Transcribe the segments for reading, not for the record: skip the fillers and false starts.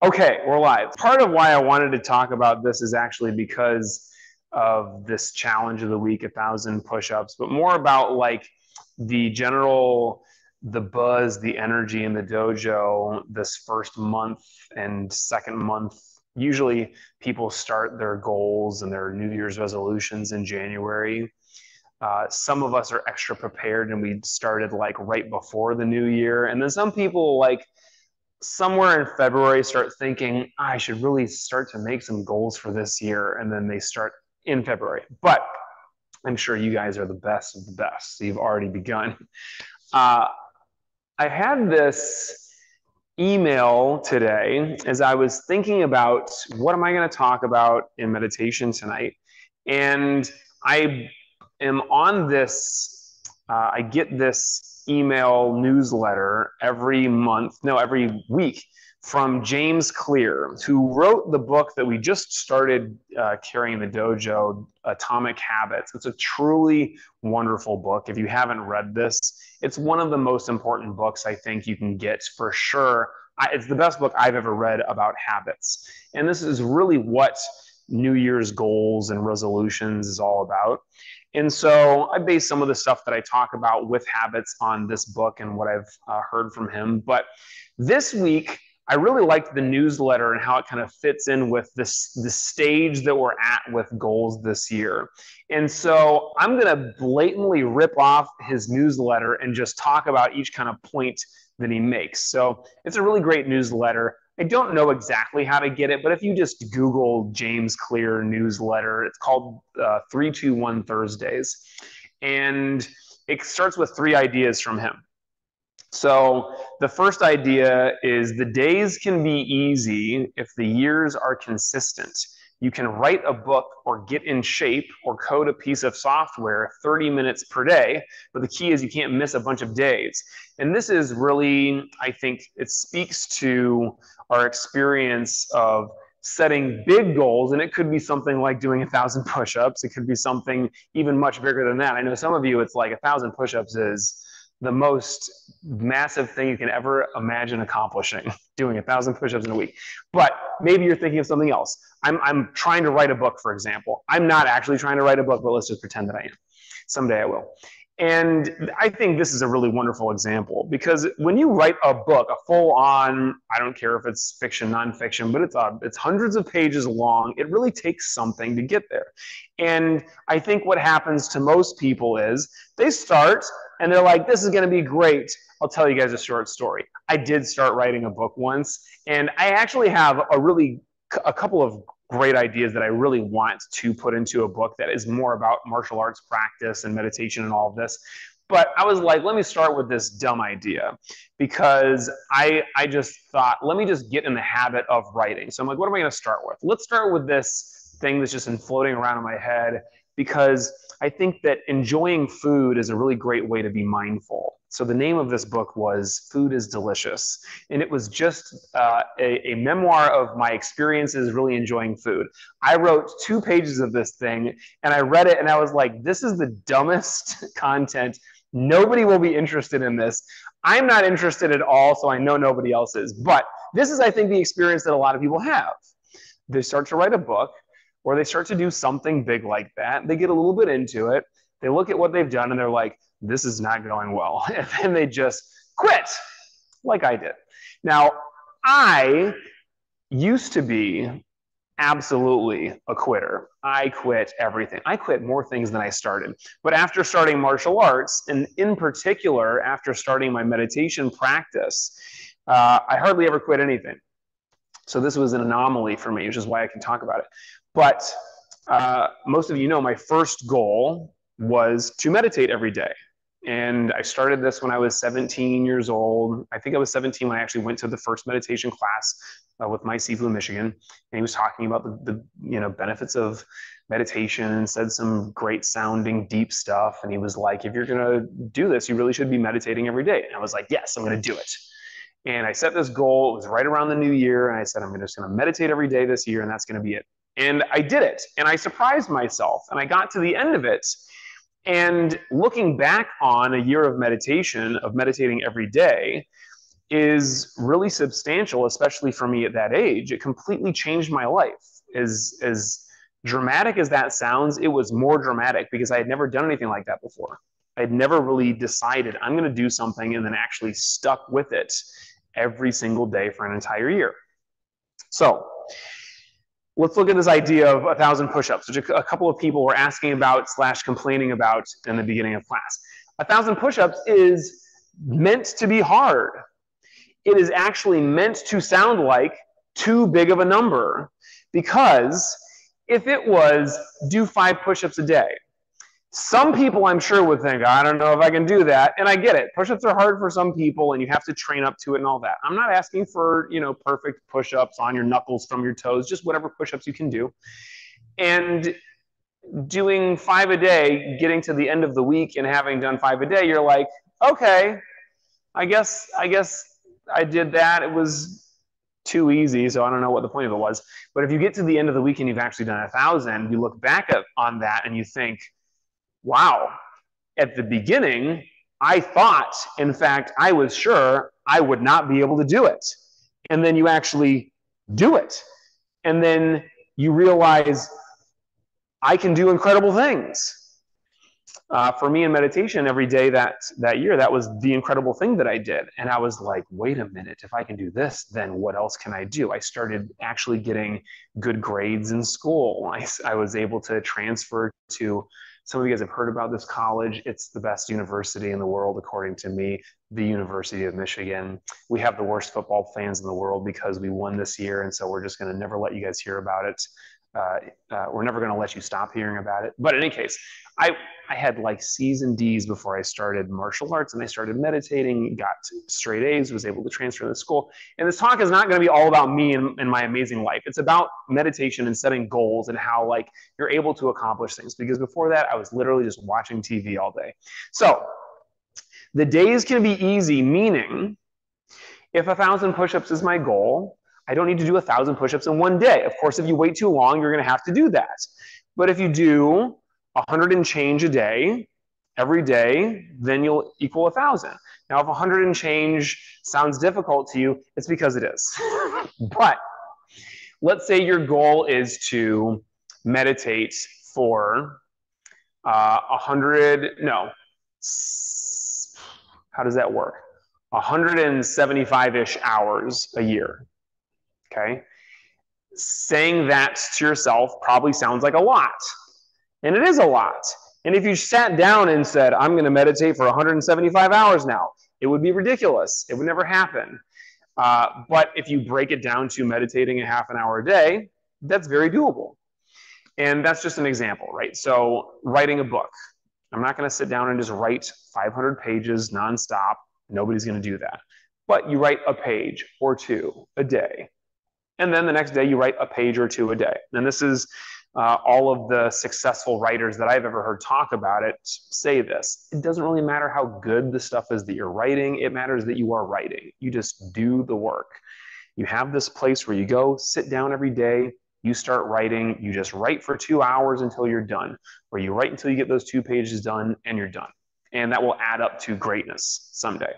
Okay, we're live. Part of why I wanted to talk about this is actually because of this challenge of the week, 1,000 push-ups, but more about like the general, the buzz, the energy in the dojo this first month and second month. Usually people start their goals and their New Year's resolutions in January. Some of us are extra prepared and we started like right before the new year. And then some people like somewhere in February start thinking, I should really start to make some goals for this year. And then they start in February. But I'm sure you guys are the best of the best. So you've already begun. Uh, I had this email today as I was thinking about what am I going to talk about in meditation tonight. And I am on this, I get this email newsletter every month, no, every week from James Clear, who wrote the book that we just started carrying in the dojo, Atomic Habits. It's a truly wonderful book. If you haven't read this, it's one of the most important books I think you can get for sure. It's the best book I've ever read about habits. And this is really what New Year's goals and resolutions is all about. And so I base some of the stuff that I talk about with habits on this book and what I've heard from him. But this week, I really liked the newsletter and how it kind of fits in with the stage that we're at with goals this year. And so I'm going to blatantly rip off his newsletter and just talk about each kind of point that he makes. So it's a really great newsletter. I don't know exactly how to get it, but if you just Google James Clear newsletter, it's called 321 Thursdays. And it starts with 3 ideas from him. So the first idea is the days can be easy if the years are consistent. You can write a book or get in shape or code a piece of software 30 minutes per day, but the key is you can't miss a bunch of days. And this is really, I think, it speaks to our experience of setting big goals, and it could be something like doing 1,000 push-ups. It could be something even much bigger than that. I know some of you, it's like 1,000 push-ups is the most massive thing you can ever imagine accomplishing, doing 1,000 push-ups in a week. But maybe you're thinking of something else. I'm trying to write a book, for example. I'm not actually trying to write a book, but let's just pretend that I am. Someday I will. And I think this is a really wonderful example because when you write a book, a full-on, I don't care if it's fiction, nonfiction, but it's hundreds of pages long. It really takes something to get there. And I think what happens to most people is they start and they're like, this is going to be great. I'll tell you guys a short story. I did start writing a book once, and I actually have a couple of great ideas that I really want to put into a book that is more about martial arts practice and meditation and all of this. But I was like, let me start with this dumb idea because I just thought, let me just get in the habit of writing. So I'm like, what am I going to start with? Let's start with this thing that's just been floating around in my head because I think that enjoying food is a really great way to be mindful. So the name of this book was Food is Delicious. And it was just a memoir of my experiences really enjoying food. I wrote 2 pages of this thing and I read it and I was like, this is the dumbest content. Nobody will be interested in this. I'm not interested at all, so I know nobody else is. But this is, I think, the experience that a lot of people have. They start to write a book or they start to do something big like that. They get a little bit into it. They look at what they've done and they're like, this is not going well. And then they just quit, like I did. Now, I used to be absolutely a quitter. I quit everything. I quit more things than I started. But after starting martial arts, and in particular, after starting my meditation practice, I hardly ever quit anything. So this was an anomaly for me, which is why I can talk about it. But most of you know my first goal was to meditate every day. And I started this when I was 17 years old. I think I was 17 when I actually went to the first meditation class with Mike Sifu in Michigan. And he was talking about the benefits of meditation and said some great sounding deep stuff. And he was like, if you're going to do this, you really should be meditating every day. And I was like, yes, I'm going to do it. And I set this goal. It was right around the new year. And I said, I'm just going to meditate every day this year, and that's going to be it. And I did it. And I surprised myself. And I got to the end of it. And looking back on a year of meditation, of meditating every day, is really substantial, especially for me at that age. It completely changed my life. As dramatic as that sounds, it was more dramatic because I had never done anything like that before. I had never really decided I'm going to do something and then actually stuck with it every single day for an entire year. So let's look at this idea of 1,000 push-ups, which a couple of people were asking about / complaining about in the beginning of class. 1,000 push-ups is meant to be hard. It is actually meant to sound like too big of a number, because if it was do 5 push-ups a day, some people I'm sure would think, I don't know if I can do that. And I get it. Push-ups are hard for some people and you have to train up to it and all that. I'm not asking for, perfect push-ups on your knuckles from your toes, just whatever push-ups you can do. And doing 5 a day, getting to the end of the week and having done 5 a day, you're like, okay, I guess I did that. It was too easy, so I don't know what the point of it was. But if you get to the end of the week and you've actually done 1,000, you look back on that and you think, wow, at the beginning, I thought, in fact, I was sure I would not be able to do it. And then you actually do it. And then you realize I can do incredible things. For me in meditation every day that year, that was the incredible thing that I did. And I was like, wait a minute, if I can do this, then what else can I do? I started actually getting good grades in school. I was able to transfer to, some of you guys have heard about this college. It's the best university in the world, according to me, the University of Michigan. We have the worst football fans in the world because we won this year. And so we're just going to never let you guys hear about it. We're never going to let you stop hearing about it. But in any case, I had like C's and D's before I started martial arts, and I started meditating, got straight A's, was able to transfer to school. And this talk is not going to be all about me and my amazing life. It's about meditation and setting goals and how like you're able to accomplish things. Because before that, I was literally just watching TV all day. So the days can be easy, meaning if 1,000 push-ups is my goal, I don't need to do 1,000 push-ups in one day. Of course, if you wait too long, you're going to have to do that. But if you do 100 and change a day, every day, then you'll equal 1,000. Now, if 100 and change sounds difficult to you, it's because it is. But let's say your goal is to meditate for 100, no, how does that work? 175-ish hours a year, okay? Saying that to yourself probably sounds like a lot. And it is a lot. And if you sat down and said, I'm going to meditate for 175 hours now, it would be ridiculous. It would never happen. But if you break it down to meditating a half an hour a day, that's very doable. And that's just an example, right? So writing a book. I'm not going to sit down and just write 500 pages nonstop. Nobody's going to do that. But you write a page or two a day. And then the next day you write a page or two a day. And this is all of the successful writers that I've ever heard talk about it say this. It doesn't really matter how good the stuff is that you're writing. It matters that you are writing. You just do the work. You have this place where you go, sit down every day, you start writing, you just write for 2 hours until you're done, or you write until you get those 2 pages done and you're done. And that will add up to greatness someday.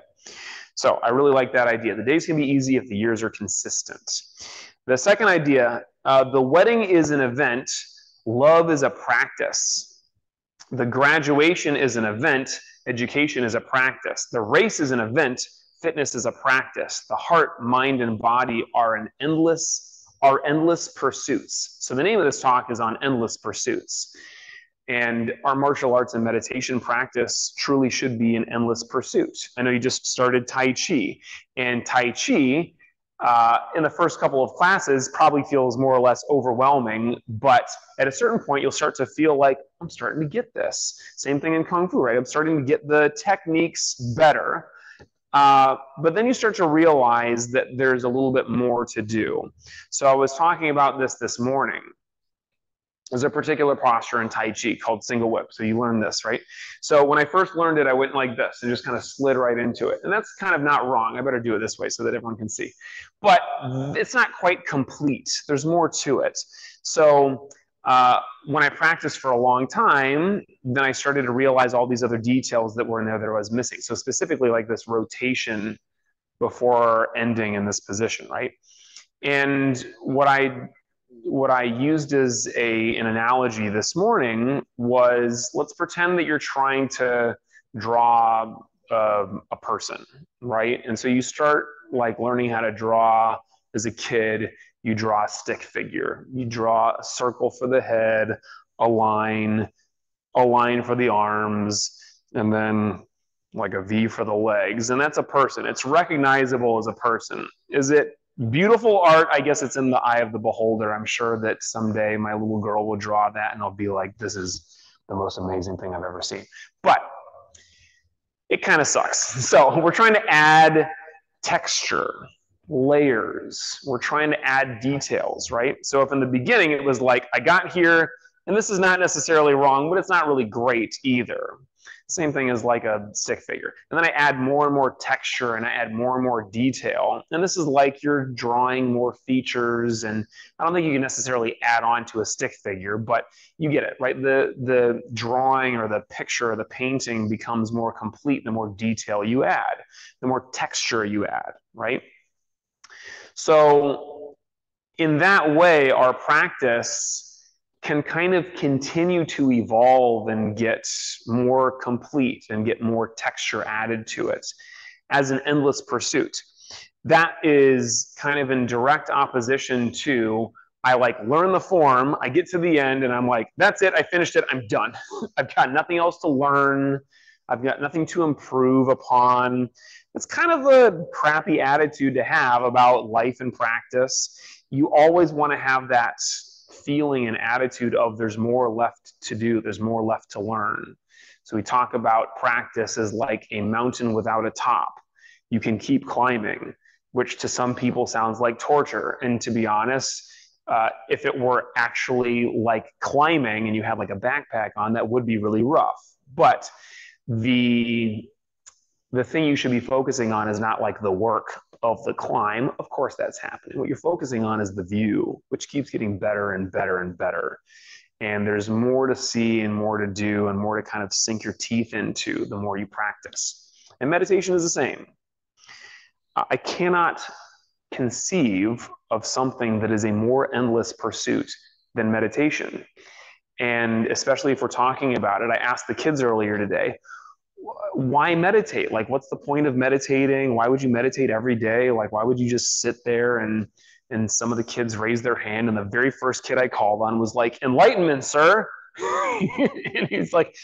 So I really like that idea. The days can be easy if the years are consistent. The second idea, the wedding is an event, love is a practice. The graduation is an event, education is a practice. The race is an event, fitness is a practice. The heart, mind, and body are endless pursuits. So the name of this talk is on endless pursuits. And our martial arts and meditation practice truly should be an endless pursuit. I know you just started Tai Chi, and Tai Chi in the first couple of classes probably feels more or less overwhelming, but at a certain point you'll start to feel like, I'm starting to get this. Same thing in Kung Fu, right? I'm starting to get the techniques better. But then you start to realize that there's a little bit more to do. So I was talking about this morning. There's a particular posture in Tai Chi called single whip. So you learn this, right? So when I first learned it, I went like this and just kind of slid right into it. And that's kind of not wrong. I better do it this way so that everyone can see. But it's not quite complete. There's more to it. So when I practiced for a long time, then I started to realize all these other details that were in there that I was missing. So specifically like this rotation before ending in this position, right? And what I used as an analogy this morning was, let's pretend that you're trying to draw a person, right? And so you start like learning how to draw as a kid. You draw a stick figure. You draw a circle for the head, a line, for the arms, and then like a V for the legs. And that's a person. It's recognizable as a person. Is it beautiful art? I guess it's in the eye of the beholder. I'm sure that someday my little girl will draw that and I'll be like, this is the most amazing thing I've ever seen. But it kind of sucks. So we're trying to add texture, layers. We're trying to add details, right? So if in the beginning it was like, I got here, and this is not necessarily wrong, but it's not really great either. Same thing as like a stick figure. And then I add more and more texture and I add more and more detail. And this is like you're drawing more features. And I don't think you can necessarily add on to a stick figure, but you get it, right? The drawing or the picture or the painting becomes more complete the more detail you add, the more texture you add, right? So in that way, our practice can kind of continue to evolve and get more complete and get more texture added to it as an endless pursuit. That is kind of in direct opposition to, I like learn the form, I get to the end and I'm like, that's it, I finished it, I'm done. I've got nothing else to learn. I've got nothing to improve upon. It's kind of a crappy attitude to have about life and practice. You always want to have that feeling and attitude of there's more left to do, there's more left to learn. So we talk about practice as like a mountain without a top. You can keep climbing, which to some people sounds like torture. And to be honest, if it were actually like climbing and you had like a backpack on, that would be really rough. But the thing you should be focusing on is not like the work of the climb. Of course, that's happening. What you're focusing on is the view, which keeps getting better and better and better. And there's more to see and more to do and more to kind of sink your teeth into the more you practice. And meditation is the same. I cannot conceive of something that is a more endless pursuit than meditation. And especially if we're talking about it, I asked the kids earlier today, why meditate? Like, what's the point of meditating? Why would you meditate every day? Like, why would you just sit there? And some of the kids raised their hand, and the very first kid I called on was like, enlightenment, sir. And he's like,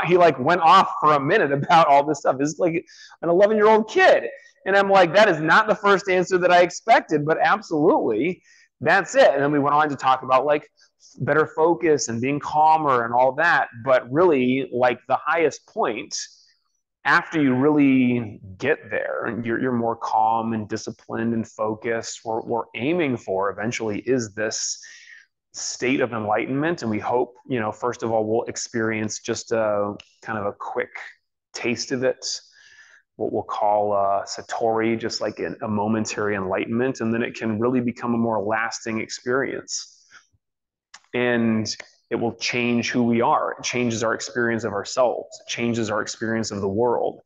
he like went off for a minute about all this stuff. This is like an 11-year-old kid. And I'm like, that is not the first answer that I expected, but absolutely, that's it. And then we went on to talk about like better focus and being calmer and all that. But really, like the highest point, after you really get there, you're more calm and disciplined and focused. What we're aiming for eventually is this state of enlightenment. And we hope, first of all, we'll experience just a kind of a quick taste of it, what we'll call satori, just like a momentary enlightenment. And then it can really become a more lasting experience. And it will change who we are. It changes our experience of ourselves. It changes our experience of the world.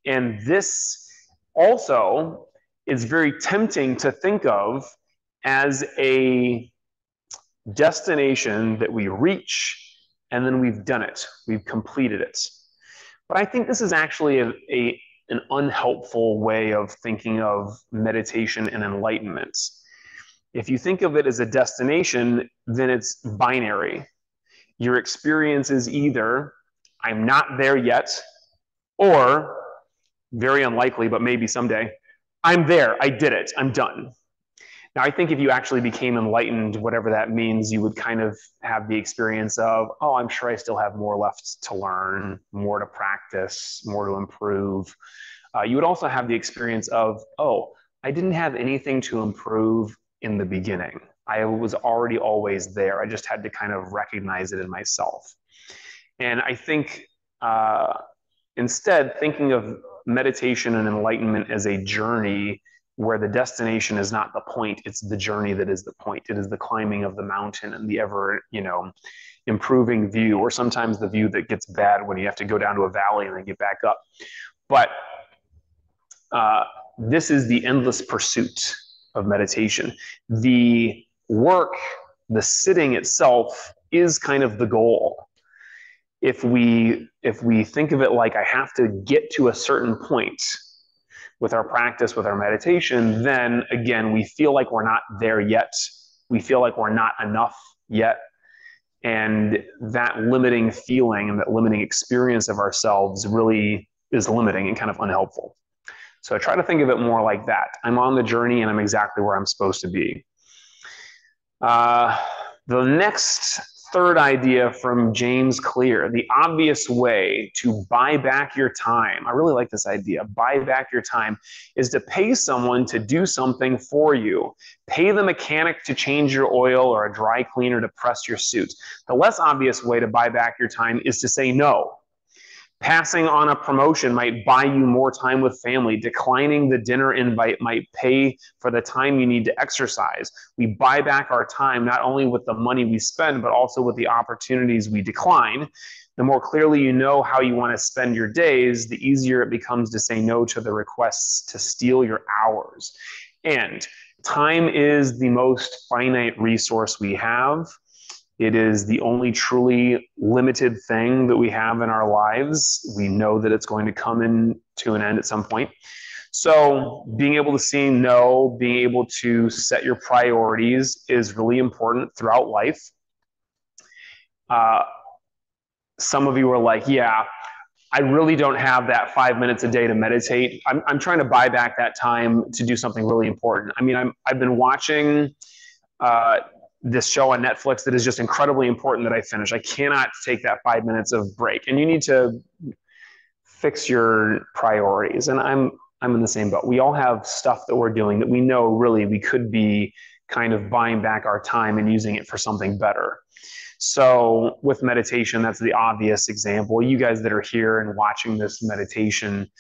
And this also is very tempting to think of as a destination that we reach and then we've done it. We've completed it. But I think this is actually an unhelpful way of thinking of meditation and enlightenment. If you think of it as a destination, then it's binary. Your experience is either I'm not there yet, or very unlikely, but maybe someday, I'm there, I did it, I'm done. Now, I think if you actually became enlightened, whatever that means, you would kind of have the experience of, oh, I'm sure I still have more left to learn, more to practice, more to improve. You would also have the experience of, oh, I didn't have anything to improve in the beginning. I was already always there. I just had to kind of recognize it in myself. And I think instead, thinking of meditation and enlightenment as a journey where the destination is not the point, it's the journey that is the point. It is the climbing of the mountain and the ever, improving view, or sometimes the view that gets bad when you have to go down to a valley and then get back up. But this is the endless pursuit of meditation. The work, the sitting itself is kind of the goal. If we think of it like I have to get to a certain point with our practice, with our meditation, then again, we feel like we're not there yet. We feel like we're not enough yet. And that limiting feeling and that limiting experience of ourselves really is limiting and kind of unhelpful. So I try to think of it more like that. I'm on the journey and I'm exactly where I'm supposed to be. The next third idea from James Clear, the obvious way to buy back your time, I really like this idea, buy back your time, is to pay someone to do something for you. Pay the mechanic to change your oil or a dry cleaner to press your suit. The less obvious way to buy back your time is to say no. Passing on a promotion might buy you more time with family. Declining the dinner invite might pay for the time you need to exercise. We buy back our time not only with the money we spend, but also with the opportunities we decline. The more clearly you know how you want to spend your days, the easier it becomes to say no to the requests to steal your hours. And time is the most finite resource we have. It is the only truly limited thing that we have in our lives. We know that it's going to come to an end at some point. So being able to say no, being able to set your priorities is really important throughout life. Some of you are like, yeah, I really don't have that 5 minutes a day to meditate. I'm trying to buy back that time to do something really important. I mean, I've been watching this show on Netflix that is just incredibly important that I finish. I cannot take that 5 minutes of break. And you need to fix your priorities. And I'm in the same boat. We all have stuff that we're doing that we know really we could be kind of buying back our time and using it for something better. So with meditation, that's the obvious example. You guys that are here and watching this meditation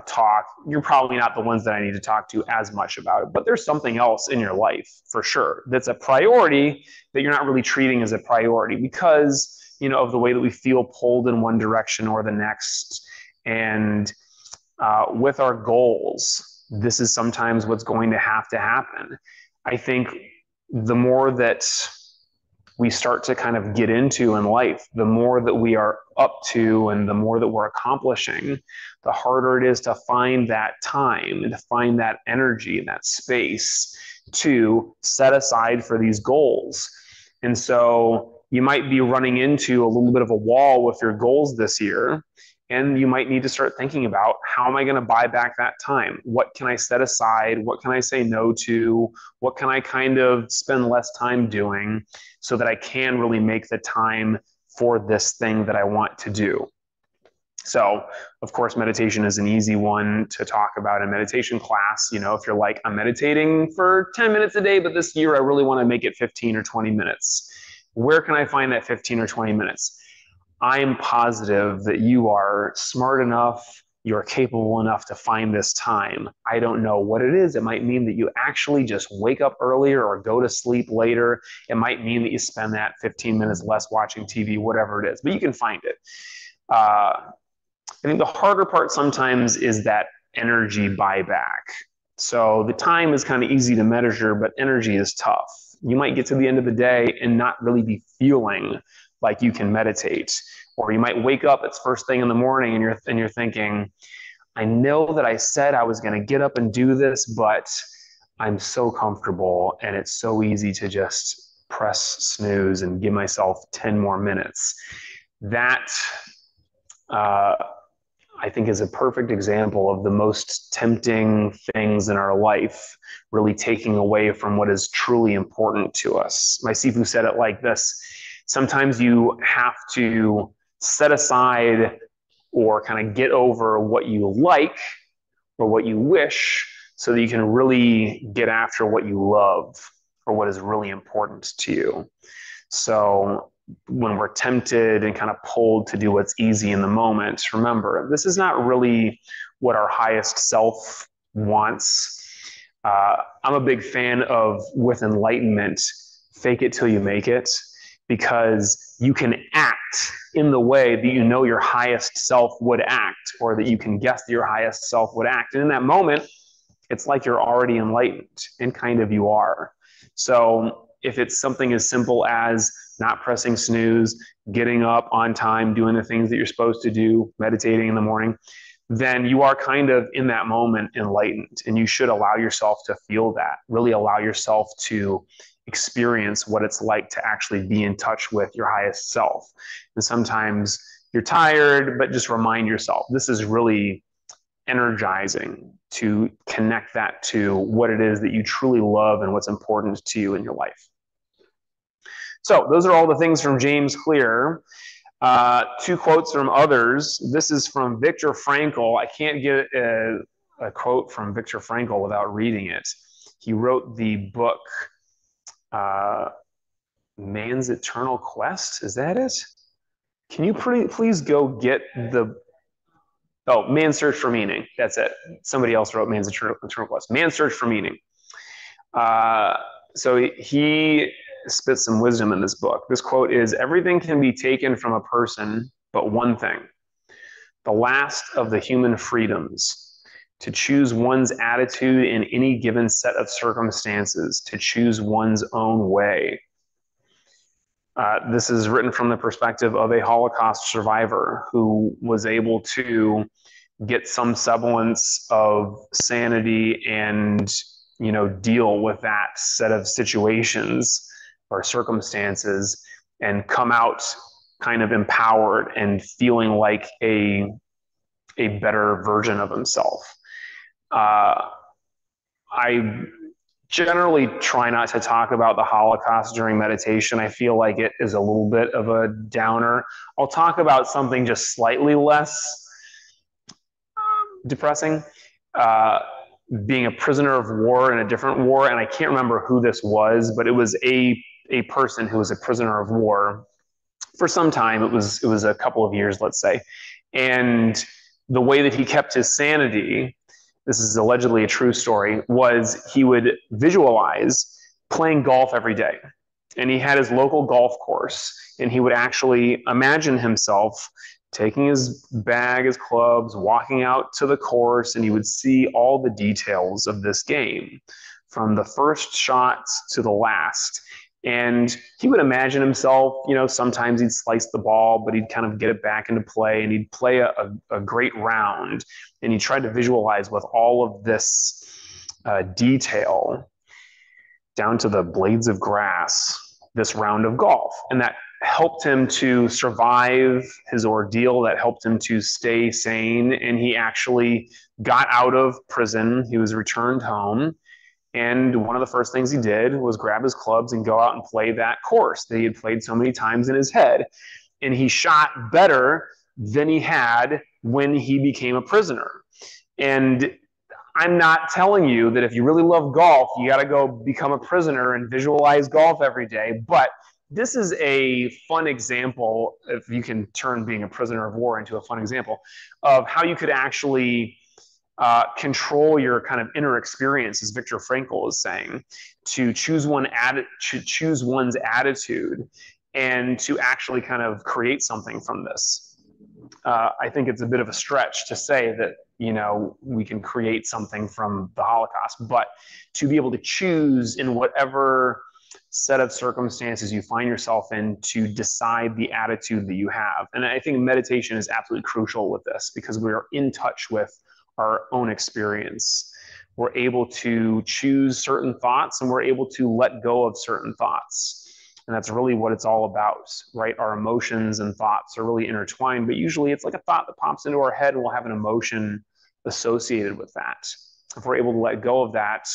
talk, you're probably not the ones that I need to talk to as much about it, but there's something else in your life for sure that's a priority that you're not really treating as a priority because, you know, of the way that we feel pulled in one direction or the next. And with our goals, this is sometimes what's going to happen. I think the more that we start to kind of get into in life, the more that we are up to and the more that we're accomplishing, the harder it is to find that time and to find that energy and that space to set aside for these goals. And so you might be running into a little bit of a wall with your goals this year. And you might need to start thinking about, how am I going to buy back that time? What can I set aside? What can I say no to? What can I kind of spend less time doing so that I can really make the time for this thing that I want to do? So, of course, meditation is an easy one to talk about in meditation class. You know, if you're like, I'm meditating for 10 minutes a day, but this year I really want to make it 15 or 20 minutes. Where can I find that 15 or 20 minutes? I'm positive that you are smart enough, you're capable enough to find this time. I don't know what it is. It might mean that you actually just wake up earlier or go to sleep later. It might mean that you spend that 15 minutes less watching TV, whatever it is, but you can find it. I think the harder part sometimes is that energy buyback. So the time is kind of easy to measure, but energy is tough. You might get to the end of the day and not really be feeling like you can meditate. Or you might wake up, it's first thing in the morning, and you're thinking, I know that I said I was going to get up and do this, but I'm so comfortable and it's so easy to just press snooze and give myself 10 more minutes. That I think is a perfect example of the most tempting things in our life really taking away from what is truly important to us. My Sifu said it like this: sometimes you have to set aside or kind of get over what you like or what you wish so that you can really get after what you love or what is really important to you. So when we're tempted and kind of pulled to do what's easy in the moment, remember, this is not really what our highest self wants. I'm a big fan of, with enlightenment, fake it till you make it, because you can act in the way that you know your highest self would act, or that you can guess that your highest self would act. And in that moment, it's like you're already enlightened, and kind of you are. So if it's something as simple as not pressing snooze, getting up on time, doing the things that you're supposed to do, meditating in the morning, then you are kind of in that moment enlightened. And you should allow yourself to feel that, really allow yourself to experience what it's like to actually be in touch with your highest self. And sometimes you're tired, but just remind yourself this is really energizing to connect that to what it is that you truly love and what's important to you in your life. So those are all the things from James Clear. Two quotes from others. This is from Viktor Frankl. I can't get a quote from Viktor Frankl without reading it. He wrote the book Man's Eternal Quest. Is that it? Can you please go get the... Oh, Man's Search for Meaning. That's it. Somebody else wrote Man's Eternal Quest. Man's Search for Meaning. So he spits some wisdom in this book. This quote is, "Everything can be taken from a person, but one thing, the last of the human freedoms, to choose one's attitude in any given set of circumstances, to choose one's own way." This is written from the perspective of a Holocaust survivor who was able to get some semblance of sanity and, deal with that set of situations or circumstances and come out kind of empowered and feeling like a better version of himself. I generally try not to talk about the Holocaust during meditation. I feel like it is a little bit of a downer. I'll talk about something just slightly less depressing, being a prisoner of war in a different war. And I can't remember who this was, but it was a person who was a prisoner of war for some time. It was a couple of years, let's say. And the way that he kept his sanity, this is allegedly a true story, was he would visualize playing golf every day. And he had his local golf course, and he would actually imagine himself taking his bag, his clubs, walking out to the course, and he would see all the details of this game from the first shot to the last. And he would imagine himself, sometimes he'd slice the ball, but he'd kind of get it back into play, and he'd play a great round. And he tried to visualize with all of this detail, down to the blades of grass, this round of golf. And that helped him to survive his ordeal, that helped him to stay sane. And he actually got out of prison. He was returned home. And one of the first things he did was grab his clubs and go out and play that course that he had played so many times in his head. And he shot better than he had when he became a prisoner. And I'm not telling you that if you really love golf, you got to go become a prisoner and visualize golf every day. But this is a fun example, if you can turn being a prisoner of war into a fun example, of how you could actually control your kind of inner experience, as Viktor Frankl is saying, to choose one's attitude and to actually kind of create something from this. I think it's a bit of a stretch to say that, we can create something from the Holocaust, but to be able to choose in whatever set of circumstances you find yourself in to decide the attitude that you have. And I think meditation is absolutely crucial with this, because we are in touch with our own experience. We're able to choose certain thoughts, and we're able to let go of certain thoughts. And that's really what it's all about, right? Our emotions and thoughts are really intertwined, but usually it's like a thought that pops into our head and we'll have an emotion associated with that. If we're able to let go of that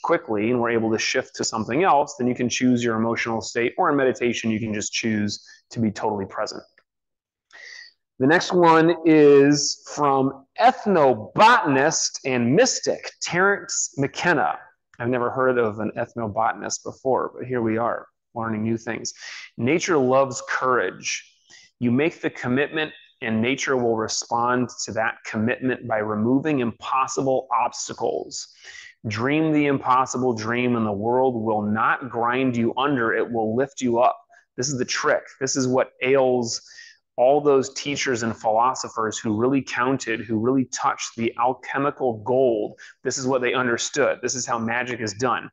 quickly and we're able to shift to something else, then you can choose your emotional state, or in meditation, you can just choose to be totally present. The next one is from ethnobotanist and mystic Terence McKenna. I've never heard of an ethnobotanist before, but here we are, learning new things. Nature loves courage. You make the commitment, and nature will respond to that commitment by removing impossible obstacles. Dream the impossible dream, and the world will not grind you under. It will lift you up. This is the trick. This is what ails all those teachers and philosophers who really counted, who really touched the alchemical gold. This is what they understood. This is how magic is done.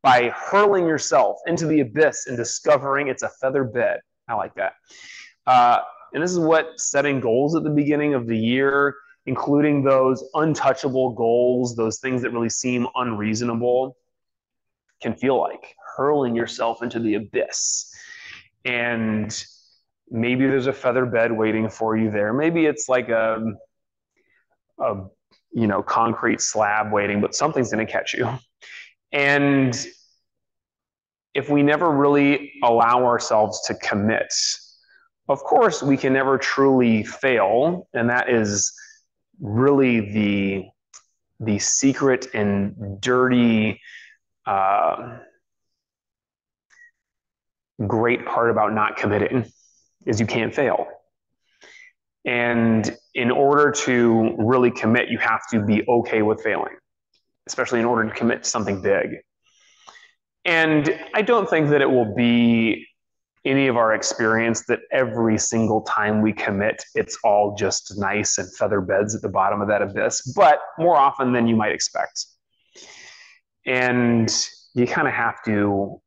By hurling yourself into the abyss and discovering it's a feather bed. I like that. And this is what setting goals at the beginning of the year, including those untouchable goals, those things that really seem unreasonable, can feel like hurling yourself into the abyss. And maybe there's a feather bed waiting for you there. Maybe it's like a concrete slab waiting, but something's going to catch you. And if we never really allow ourselves to commit, of course, we can never truly fail. And that is really the secret and dirty, great part about not committing is you can't fail. And in order to really commit, you have to be okay with failing, especially in order to commit to something big. And I don't think that it will be any of our experience that every single time we commit, it's all just nice and feather beds at the bottom of that abyss, but more often than you might expect. And you kind of have to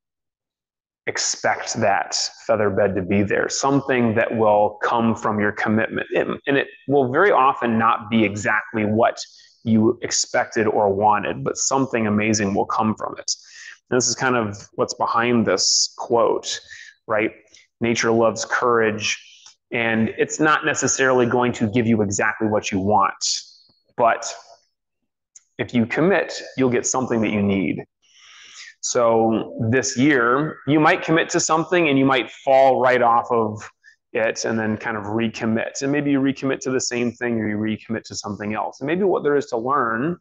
expect that feather bed to be there, something that will come from your commitment. And it will very often not be exactly what you expected or wanted, but something amazing will come from it. And this is kind of what's behind this quote, right? Nature loves courage, and it's not necessarily going to give you exactly what you want, but if you commit, you'll get something that you need. So this year, you might commit to something and you might fall right off of it and then kind of recommit. And maybe you recommit to the same thing or you recommit to something else. And maybe what there is to learn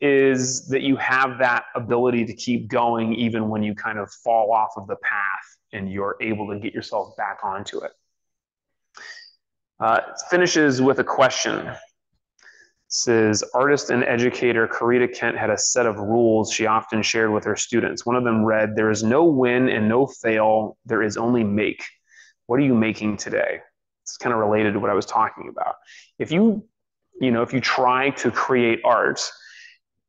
is that you have that ability to keep going even when you kind of fall off of the path and you're able to get yourself back onto it. It finishes with a question. It says, artist and educator Corita Kent had a set of rules she often shared with her students. One of them read, there is no win and no fail, there is only make. What are you making today? It's kind of related to what I was talking about. If you try to create art,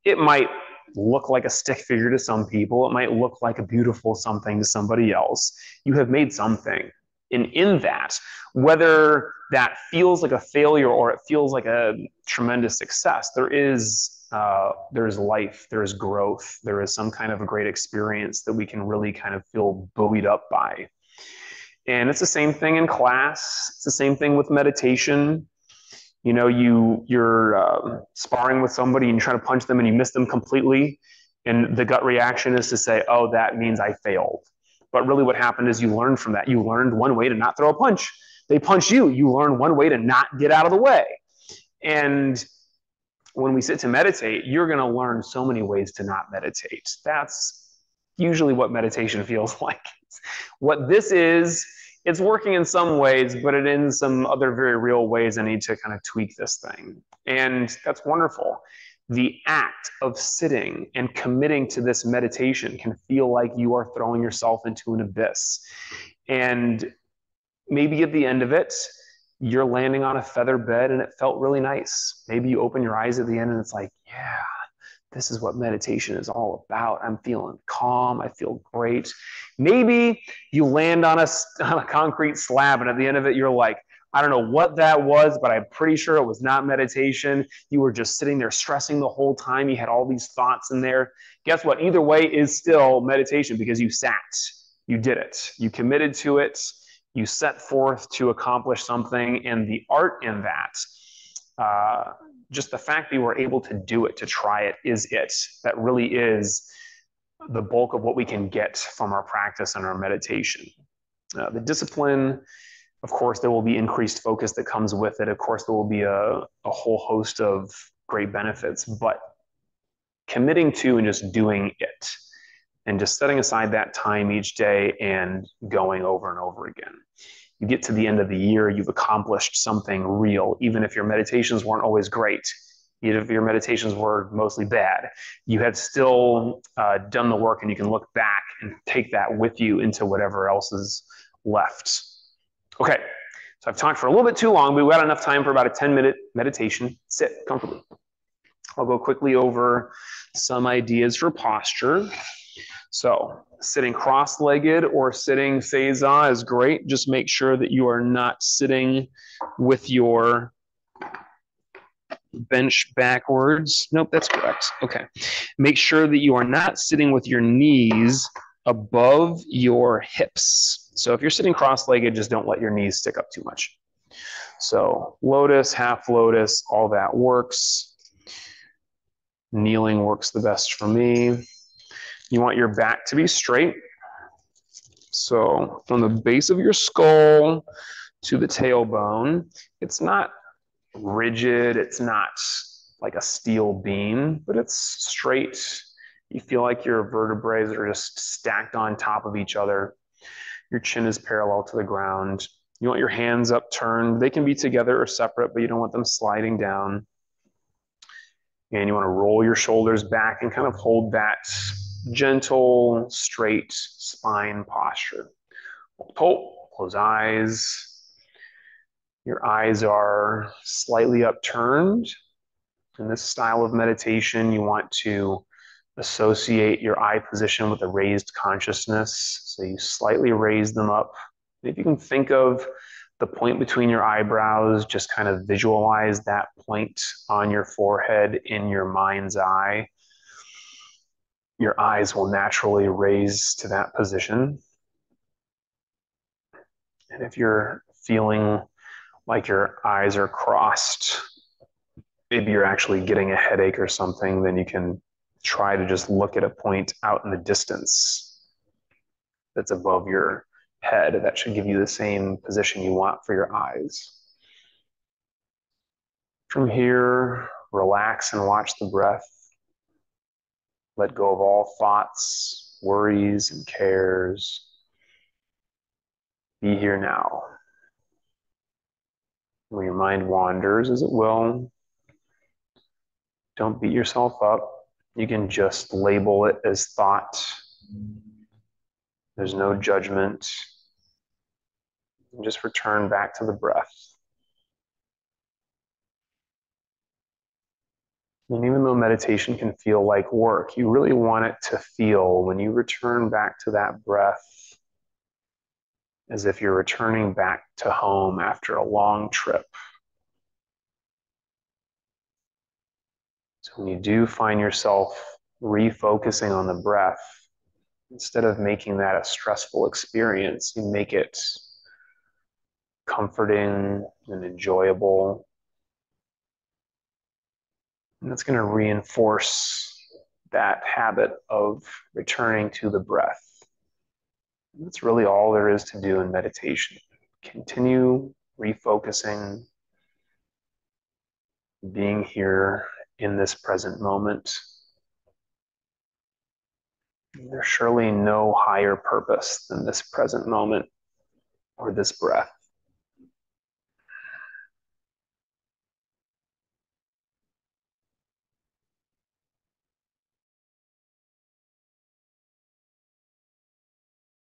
it might look like a stick figure to some people. It might look like a beautiful something to somebody else. You have made something. And in that, whether that feels like a failure or it feels like a tremendous success, there is life, there is growth, there is some kind of a great experience that we can really kind of feel buoyed up by. And it's the same thing in class. It's the same thing with meditation. You know, you're sparring with somebody and you try to punch them and you miss them completely. And the gut reaction is to say, oh, that means I failed. But really what happened is you learned from that. You learned one way to not throw a punch. They punch you. You learn one way to not get out of the way. And when we sit to meditate, you're going to learn so many ways to not meditate. That's usually what meditation feels like. What this is, it's working in some ways, but it in some other very real ways I need to kind of tweak this thing. And that's wonderful. The act of sitting and committing to this meditation can feel like you are throwing yourself into an abyss. And maybe at the end of it, you're landing on a feather bed and it felt really nice. Maybe you open your eyes at the end and it's like, yeah, this is what meditation is all about. I'm feeling calm. I feel great. Maybe you land on a concrete slab and at the end of it, you're like, I don't know what that was, but I'm pretty sure it was not meditation. You were just sitting there stressing the whole time. You had all these thoughts in there. Guess what? Either way is still meditation because you sat. You did it. You committed to it. You set forth to accomplish something. And the art in that, just the fact that you were able to do it, to try it, is it. That really is the bulk of what we can get from our practice and our meditation. The discipline, of course, there will be increased focus that comes with it. Of course, there will be a whole host of great benefits, but committing to and just doing it and just setting aside that time each day and going over and over again. You get to the end of the year, you've accomplished something real, even if your meditations weren't always great. Even if your meditations were mostly bad, you have still done the work and you can look back and take that with you into whatever else is left. Okay, So I've talked for a little bit too long, but we've got enough time for about a 10-minute meditation. Sit comfortably. I'll go quickly over some ideas for posture. So sitting cross-legged or sitting seiza is great. Just make sure that you are not sitting with your bench backwards. Nope, that's correct. Okay. Make sure that you are not sitting with your knees above your hips. So if you're sitting cross-legged, just don't let your knees stick up too much. So lotus, half lotus, all that works. Kneeling works the best for me. You want your back to be straight. So from the base of your skull to the tailbone, it's not rigid, it's not like a steel beam, but it's straight. You feel like your vertebrae are just stacked on top of each other. Your chin is parallel to the ground. You want your hands upturned. They can be together or separate, but you don't want them sliding down. And you want to roll your shoulders back and kind of hold that gentle, straight spine posture. Hold, close eyes. Your eyes are slightly upturned. In this style of meditation, you want to associate your eye position with a raised consciousness. So you slightly raise them up. If you can think of the point between your eyebrows, just kind of visualize that point on your forehead in your mind's eye. Your eyes will naturally raise to that position. And if you're feeling like your eyes are crossed, maybe you're actually getting a headache or something, then you can try to just look at a point out in the distance that's above your head. That should give you the same position you want for your eyes. From here, relax and watch the breath. Let go of all thoughts, worries, and cares. Be here now. When your mind wanders, as it will, don't beat yourself up. You can just label it as thought. There's no judgment. And just return back to the breath. And even though meditation can feel like work, you really want it to feel, when you return back to that breath, as if you're returning back to home after a long trip. So when you do find yourself refocusing on the breath, instead of making that a stressful experience, you make it comforting and enjoyable. And that's going to reinforce that habit of returning to the breath. And that's really all there is to do in meditation. Continue refocusing, being here in this present moment. There's surely no higher purpose than this present moment or this breath.